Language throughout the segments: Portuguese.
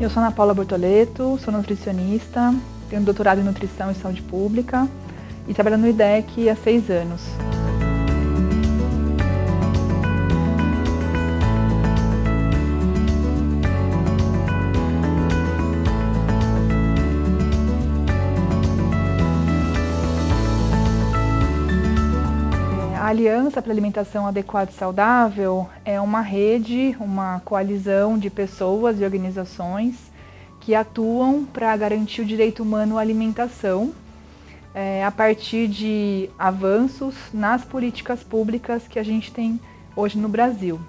Eu sou Ana Paula Bortoleto, sou nutricionista, tenho doutorado em Nutrição e Saúde Pública e trabalho no IDEC há 6 anos. A Aliança para a Alimentação Adequada e Saudável é uma rede, uma coalizão de pessoas e organizações que atuam para garantir o direito humano à alimentação a partir de avanços nas políticas públicas que a gente tem hoje no Brasil.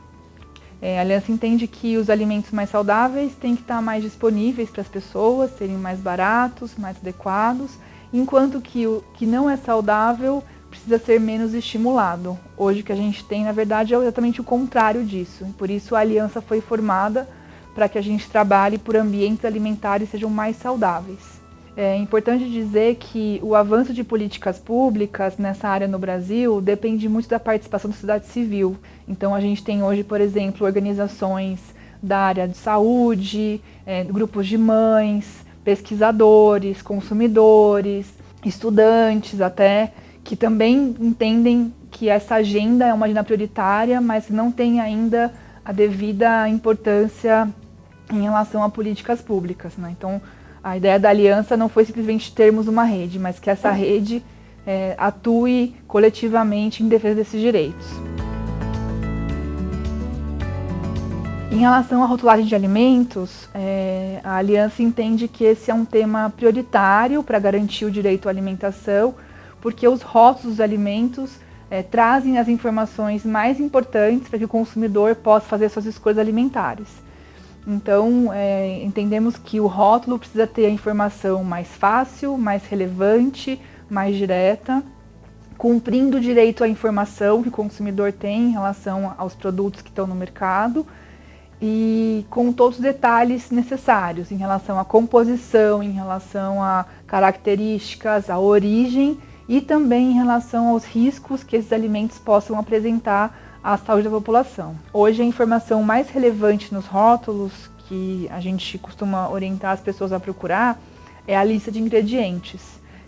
A Aliança entende que os alimentos mais saudáveis têm que estar mais disponíveis para as pessoas, serem mais baratos, mais adequados, enquanto que o que não é saudável precisa ser menos estimulado. Hoje o que a gente tem, na verdade, é exatamente o contrário disso. Por isso a Aliança foi formada para que a gente trabalhe por ambientes alimentares que sejam mais saudáveis. É importante dizer que o avanço de políticas públicas nessa área no Brasil depende muito da participação da sociedade civil. Então a gente tem hoje, por exemplo, organizações da área de saúde, grupos de mães, pesquisadores, consumidores, estudantes até, que também entendem que essa agenda é uma agenda prioritária, mas não tem ainda a devida importância em relação a políticas públicas, né? Então, a ideia da aliança não foi simplesmente termos uma rede, mas que essa rede atue coletivamente em defesa desses direitos. Em relação à rotulagem de alimentos, a aliança entende que esse é um tema prioritário para garantir o direito à alimentação, porque os rótulos dos alimentos trazem as informações mais importantes para que o consumidor possa fazer suas escolhas alimentares. Então, entendemos que o rótulo precisa ter a informação mais fácil, mais relevante, mais direta, cumprindo o direito à informação que o consumidor tem em relação aos produtos que estão no mercado e com todos os detalhes necessários em relação à composição, em relação a características, à origem e também em relação aos riscos que esses alimentos possam apresentar à saúde da população. Hoje a informação mais relevante nos rótulos, que a gente costuma orientar as pessoas a procurar, é a lista de ingredientes,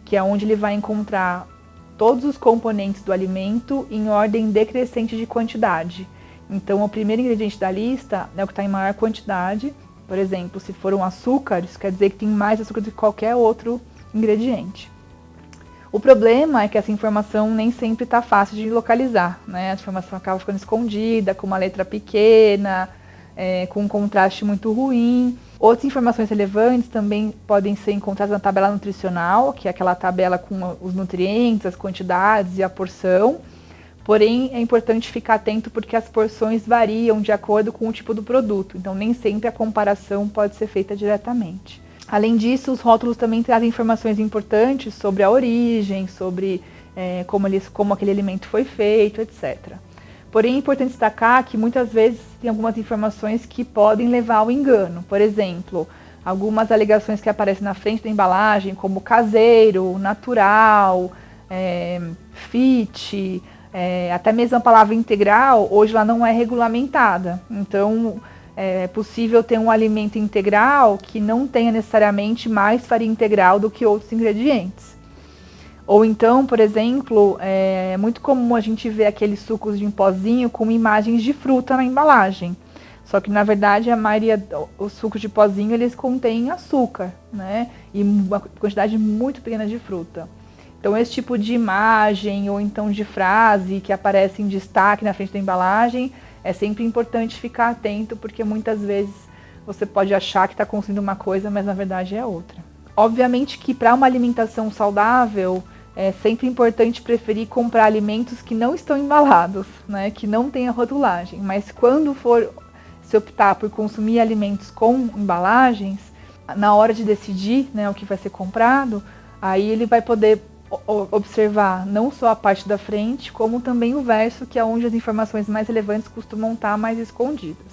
que é onde ele vai encontrar todos os componentes do alimento em ordem decrescente de quantidade. Então o primeiro ingrediente da lista é o que está em maior quantidade. Por exemplo, se for um açúcar, isso quer dizer que tem mais açúcar do que qualquer outro ingrediente. O problema é que essa informação nem sempre está fácil de localizar, né? A informação acaba ficando escondida, com uma letra pequena, com um contraste muito ruim. Outras informações relevantes também podem ser encontradas na tabela nutricional, que é aquela tabela com os nutrientes, as quantidades e a porção. Porém, é importante ficar atento porque as porções variam de acordo com o tipo do produto, então nem sempre a comparação pode ser feita diretamente. Além disso, os rótulos também trazem informações importantes sobre a origem, sobre como aquele alimento foi feito, etc. Porém, é importante destacar que muitas vezes tem algumas informações que podem levar ao engano. Por exemplo, algumas alegações que aparecem na frente da embalagem, como caseiro, natural, fit, até mesmo a palavra integral, hoje ela não é regulamentada. Então, é possível ter um alimento integral que não tenha necessariamente mais farinha integral do que outros ingredientes. Ou então, por exemplo, é muito comum a gente ver aqueles sucos de em pozinho com imagens de fruta na embalagem. Só que, na verdade, a maioria dos sucos de pozinho, eles contêm açúcar, né? E uma quantidade muito pequena de fruta. Então, esse tipo de imagem ou então de frase que aparece em destaque na frente da embalagem, é sempre importante ficar atento, porque muitas vezes você pode achar que está consumindo uma coisa, mas na verdade é outra. Obviamente que para uma alimentação saudável, é sempre importante preferir comprar alimentos que não estão embalados, né, que não tenha rotulagem. Mas quando for se optar por consumir alimentos com embalagens, na hora de decidir, né, o que vai ser comprado, aí ele vai poder observar não só a parte da frente, como também o verso, que é onde as informações mais relevantes costumam estar mais escondidas.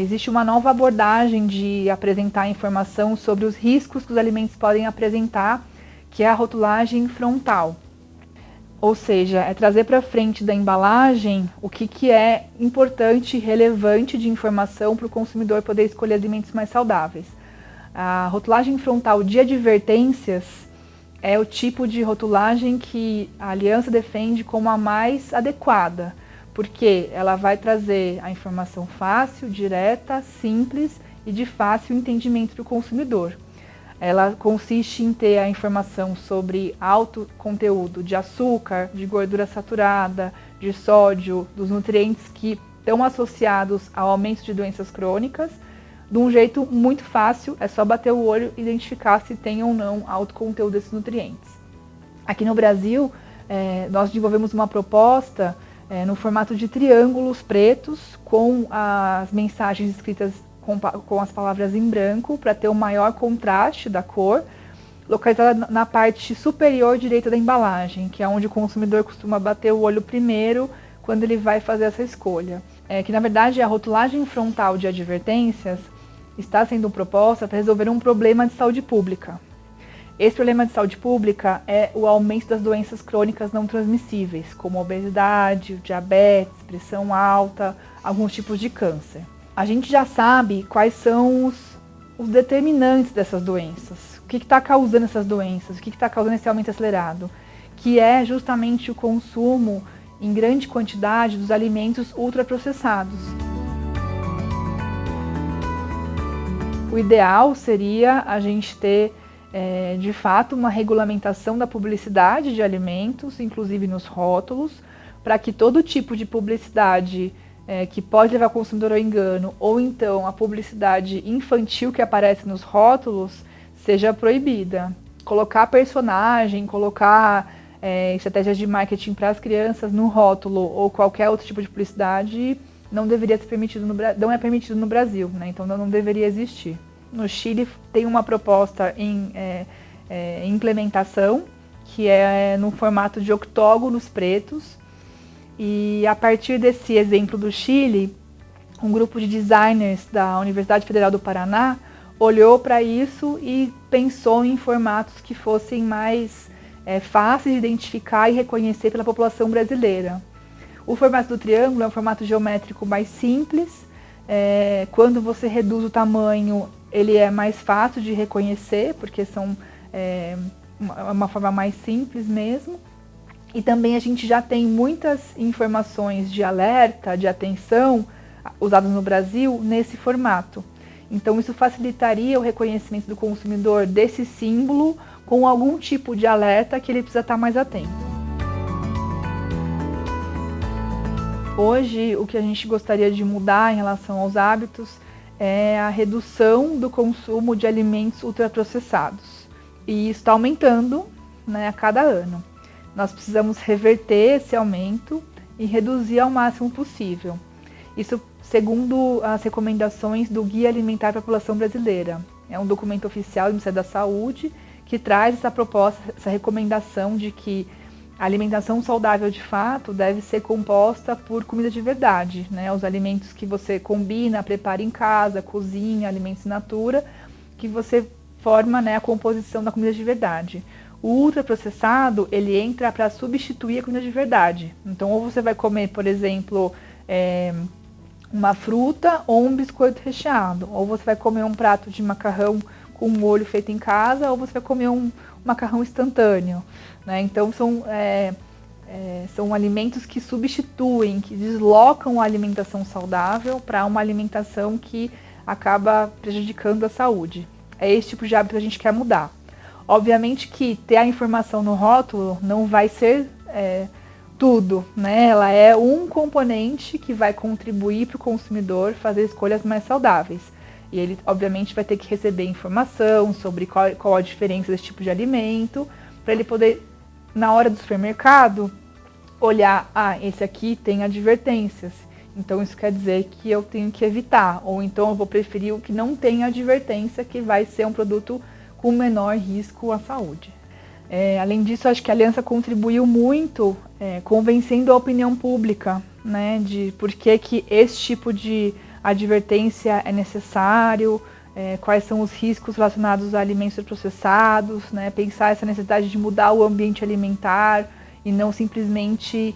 Existe uma nova abordagem de apresentar informação sobre os riscos que os alimentos podem apresentar, que é a rotulagem frontal. Ou seja, é trazer para frente da embalagem o que é importante e relevante de informação para o consumidor poder escolher alimentos mais saudáveis. A rotulagem frontal de advertências é o tipo de rotulagem que a Aliança defende como a mais adequada, porque ela vai trazer a informação fácil, direta, simples e de fácil entendimento do consumidor. Ela consiste em ter a informação sobre alto conteúdo de açúcar, de gordura saturada, de sódio, dos nutrientes que estão associados ao aumento de doenças crônicas, de um jeito muito fácil, é só bater o olho e identificar se tem ou não alto conteúdo desses nutrientes. Aqui no Brasil, nós desenvolvemos uma proposta no formato de triângulos pretos com as mensagens escritas com as palavras em branco para ter o maior contraste da cor, localizada na parte superior direita da embalagem, que é onde o consumidor costuma bater o olho primeiro quando ele vai fazer essa escolha. Que na verdade a rotulagem frontal de advertências está sendo proposta para resolver um problema de saúde pública. Esse problema de saúde pública é o aumento das doenças crônicas não transmissíveis, como obesidade, diabetes, pressão alta, alguns tipos de câncer. A gente já sabe quais são os determinantes dessas doenças, o que está causando essas doenças, o que está causando esse aumento acelerado, que é justamente o consumo em grande quantidade dos alimentos ultraprocessados. O ideal seria a gente ter, de fato, uma regulamentação da publicidade de alimentos, inclusive nos rótulos, para que todo tipo de publicidade que pode levar o consumidor ao engano, ou então a publicidade infantil que aparece nos rótulos, seja proibida. Colocar personagem, colocar estratégias de marketing para as crianças no rótulo ou qualquer outro tipo de publicidade não deveria ser permitido não é permitido no Brasil, né? Então não deveria existir. No Chile tem uma proposta em implementação, que é no formato de octógonos pretos, e a partir desse exemplo do Chile, um grupo de designers da Universidade Federal do Paraná olhou para isso e pensou em formatos que fossem mais fáceis de identificar e reconhecer pela população brasileira. O formato do triângulo é um formato geométrico mais simples. Quando você reduz o tamanho, ele é mais fácil de reconhecer, porque são uma forma mais simples mesmo. E também a gente já tem muitas informações de alerta, de atenção, usadas no Brasil nesse formato. Então isso facilitaria o reconhecimento do consumidor desse símbolo com algum tipo de alerta que ele precisa estar mais atento. Hoje, o que a gente gostaria de mudar em relação aos hábitos é a redução do consumo de alimentos ultraprocessados. E isso está aumentando, né, a cada ano. Nós precisamos reverter esse aumento e reduzir ao máximo possível. Isso segundo as recomendações do Guia Alimentar para a População Brasileira. É um documento oficial do Ministério da Saúde que traz essa proposta, essa recomendação de que a alimentação saudável de fato deve ser composta por comida de verdade, né? Os alimentos que você combina, prepara em casa, cozinha, alimentos in natura, que você forma, né, a composição da comida de verdade. O ultraprocessado, ele entra para substituir a comida de verdade. Então, ou você vai comer, por exemplo, uma fruta ou um biscoito recheado. Ou você vai comer um prato de macarrão com molho feito em casa, ou você vai comer um macarrão instantâneo, né? Então, são alimentos que substituem, que deslocam a alimentação saudável para uma alimentação que acaba prejudicando a saúde. É esse tipo de hábito que a gente quer mudar. Obviamente que ter a informação no rótulo não vai ser tudo, né? Ela é um componente que vai contribuir para o consumidor fazer escolhas mais saudáveis. E ele, obviamente, vai ter que receber informação sobre qual a diferença desse tipo de alimento, para ele poder, na hora do supermercado, olhar, esse aqui tem advertências, então isso quer dizer que eu tenho que evitar, ou então eu vou preferir o que não tem advertência, que vai ser um produto com menor risco à saúde. Além disso, acho que a Aliança contribuiu muito convencendo a opinião pública, né, de por que esse tipo de advertência é necessário, quais são os riscos relacionados a alimentos processados, né, pensar essa necessidade de mudar o ambiente alimentar e não simplesmente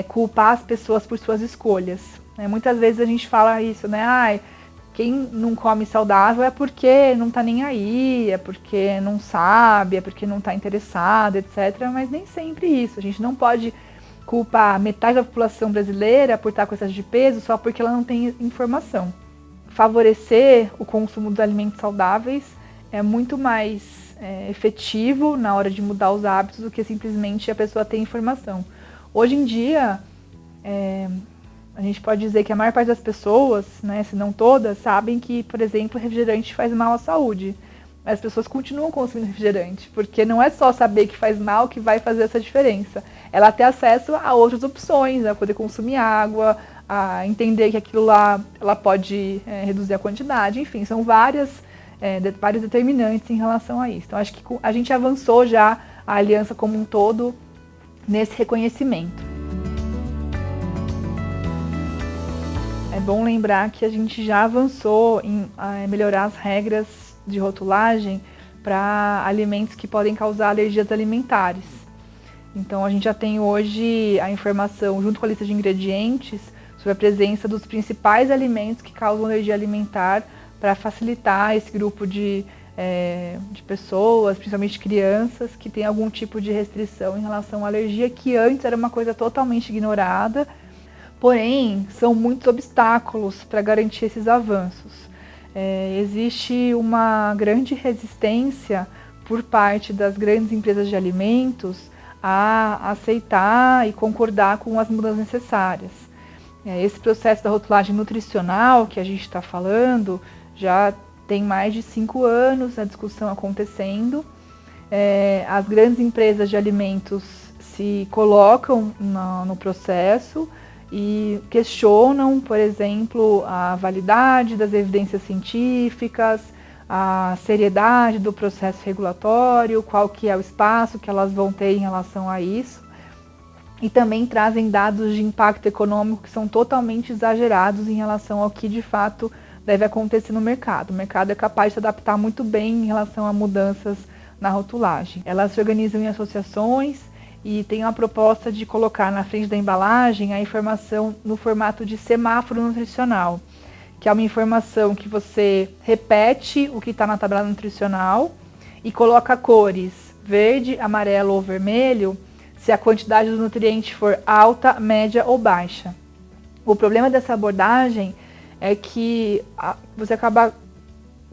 culpar as pessoas por suas escolhas. Muitas vezes a gente fala isso, né? Quem não come saudável é porque não está nem aí, é porque não sabe, é porque não está interessado, etc. Mas nem sempre isso. A gente não pode culpar metade da população brasileira por estar com excesso de peso só porque ela não tem informação. Favorecer o consumo dos alimentos saudáveis é muito mais efetivo na hora de mudar os hábitos do que simplesmente a pessoa ter informação. Hoje em dia, a gente pode dizer que a maior parte das pessoas, né, se não todas, sabem que, por exemplo, refrigerante faz mal à saúde. Mas as pessoas continuam consumindo refrigerante, porque não é só saber que faz mal que vai fazer essa diferença. Ela ter acesso a outras opções, a poder consumir água, a entender que aquilo lá ela pode reduzir a quantidade, enfim, são vários determinantes em relação a isso. Então, acho que a gente avançou já, a aliança como um todo, nesse reconhecimento. É bom lembrar que a gente já avançou em melhorar as regras de rotulagem para alimentos que podem causar alergias alimentares. Então, a gente já tem hoje a informação, junto com a lista de ingredientes, sobre a presença dos principais alimentos que causam alergia alimentar, para facilitar esse grupo de pessoas, principalmente crianças, que têm algum tipo de restrição em relação à alergia, que antes era uma coisa totalmente ignorada. Porém, são muitos obstáculos para garantir esses avanços. Existe uma grande resistência por parte das grandes empresas de alimentos a aceitar e concordar com as mudanças necessárias. Esse processo da rotulagem nutricional que a gente está falando já tem mais de 5 anos a discussão acontecendo. As grandes empresas de alimentos se colocam no processo e questionam, por exemplo, a validade das evidências científicas, a seriedade do processo regulatório, qual que é o espaço que elas vão ter em relação a isso. E também trazem dados de impacto econômico que são totalmente exagerados em relação ao que de fato deve acontecer no mercado. O mercado é capaz de se adaptar muito bem em relação a mudanças na rotulagem. Elas se organizam em associações e tem uma proposta de colocar na frente da embalagem a informação no formato de semáforo nutricional, que é uma informação que você repete o que está na tabela nutricional e coloca cores verde, amarelo ou vermelho se a quantidade do nutriente for alta, média ou baixa. O problema dessa abordagem é que você acaba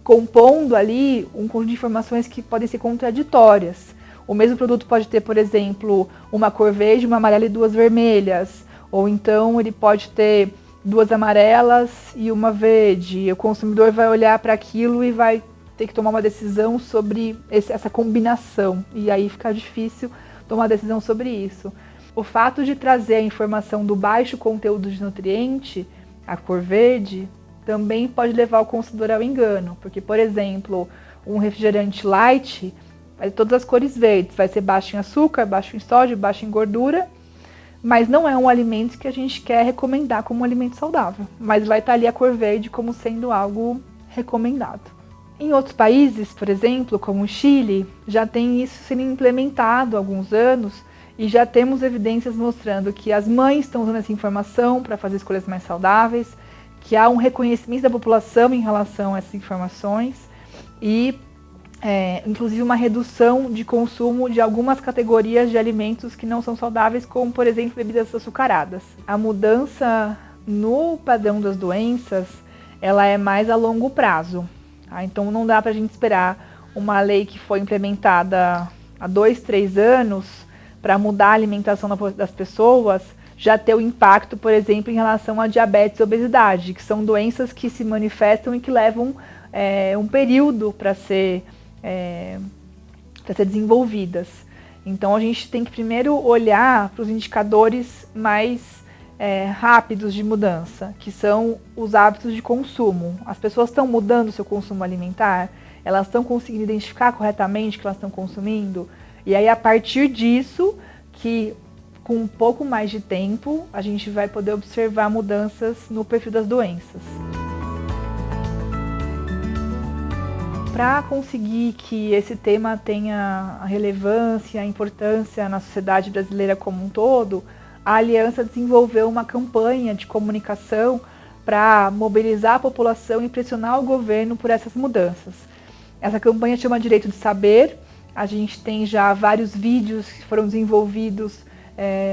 compondo ali um conjunto de informações que podem ser contraditórias. O mesmo produto pode ter, por exemplo, uma cor verde, uma amarela e 2 vermelhas. Ou então ele pode ter 2 amarelas e uma verde. O consumidor vai olhar para aquilo e vai ter que tomar uma decisão sobre essa combinação. E aí fica difícil tomar decisão sobre isso. O fato de trazer a informação do baixo conteúdo de nutriente, a cor verde, também pode levar o consumidor ao engano. Porque, por exemplo, um refrigerante light vai ter todas as cores verdes, vai ser baixo em açúcar, baixo em sódio, baixo em gordura, mas não é um alimento que a gente quer recomendar como um alimento saudável. Mas vai estar ali a cor verde como sendo algo recomendado. Em outros países, por exemplo, como o Chile, já tem isso sendo implementado há alguns anos e já temos evidências mostrando que as mães estão usando essa informação para fazer escolhas mais saudáveis, que há um reconhecimento da população em relação a essas informações e inclusive uma redução de consumo de algumas categorias de alimentos que não são saudáveis, como, por exemplo, bebidas açucaradas. A mudança no padrão das doenças, ela é mais a longo prazo. Tá? Então, não dá para a gente esperar uma lei que foi implementada há 2, 3 anos para mudar a alimentação das pessoas, já ter o impacto, por exemplo, em relação a diabetes e obesidade, que são doenças que se manifestam e que levam um período para ser desenvolvidas. Então a gente tem que primeiro olhar para os indicadores mais rápidos de mudança, que são os hábitos de consumo. As pessoas estão mudando o seu consumo alimentar? Elas estão conseguindo identificar corretamente o que elas estão consumindo? E aí, a partir disso, que com um pouco mais de tempo, a gente vai poder observar mudanças no perfil das doenças. para conseguir que esse tema tenha a relevância, a importância na sociedade brasileira como um todo, a Aliança desenvolveu uma campanha de comunicação para mobilizar a população e pressionar o governo por essas mudanças. Essa campanha chama Direito de Saber. A gente tem já vários vídeos que foram desenvolvidos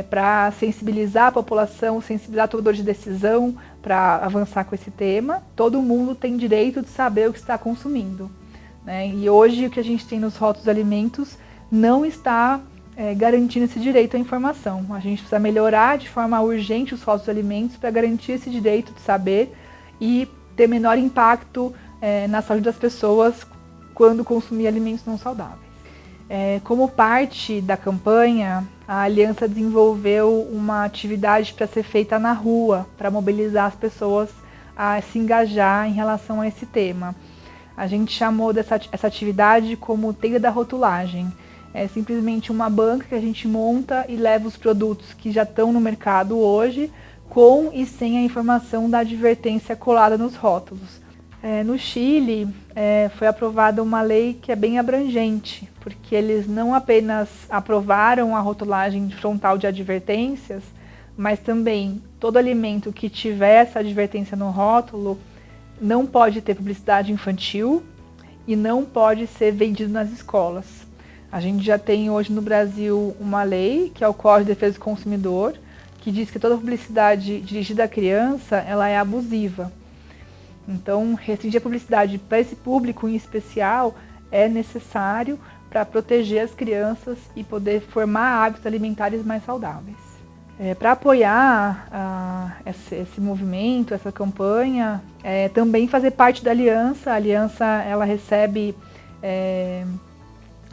para sensibilizar a população, sensibilizar tomador de decisão para avançar com esse tema. Todo mundo tem direito de saber o que está consumindo, né? E hoje o que a gente tem nos rótulos de alimentos não está garantindo esse direito à informação. A gente precisa melhorar de forma urgente os rótulos de alimentos para garantir esse direito de saber e ter menor impacto na saúde das pessoas quando consumir alimentos não saudáveis. Como parte da campanha, a Aliança desenvolveu uma atividade para ser feita na rua, para mobilizar as pessoas a se engajar em relação a esse tema. A gente chamou essa atividade como Trilha da Rotulagem. É simplesmente uma banca que a gente monta e leva os produtos que já estão no mercado hoje, com e sem a informação da advertência colada nos rótulos. No Chile, foi aprovada uma lei que é bem abrangente, porque eles não apenas aprovaram a rotulagem frontal de advertências, mas também todo alimento que tiver essa advertência no rótulo não pode ter publicidade infantil e não pode ser vendido nas escolas. A gente já tem hoje no Brasil uma lei, que é o Código de Defesa do Consumidor, que diz que toda publicidade dirigida à criança ela é abusiva. Então, restringir a publicidade para esse público em especial é necessário para proteger as crianças e poder formar hábitos alimentares mais saudáveis. Para apoiar esse movimento, essa campanha, também fazer parte da Aliança. A Aliança ela recebe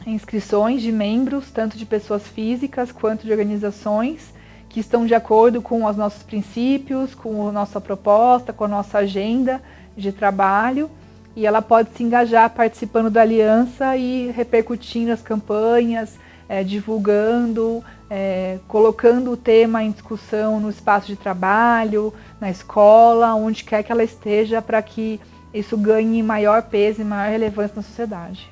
inscrições de membros, tanto de pessoas físicas quanto de organizações, que estão de acordo com os nossos princípios, com a nossa proposta, com a nossa agenda de trabalho, e ela pode se engajar participando da Aliança e repercutindo as campanhas, divulgando, colocando o tema em discussão no espaço de trabalho, na escola, onde quer que ela esteja, para que isso ganhe maior peso e maior relevância na sociedade.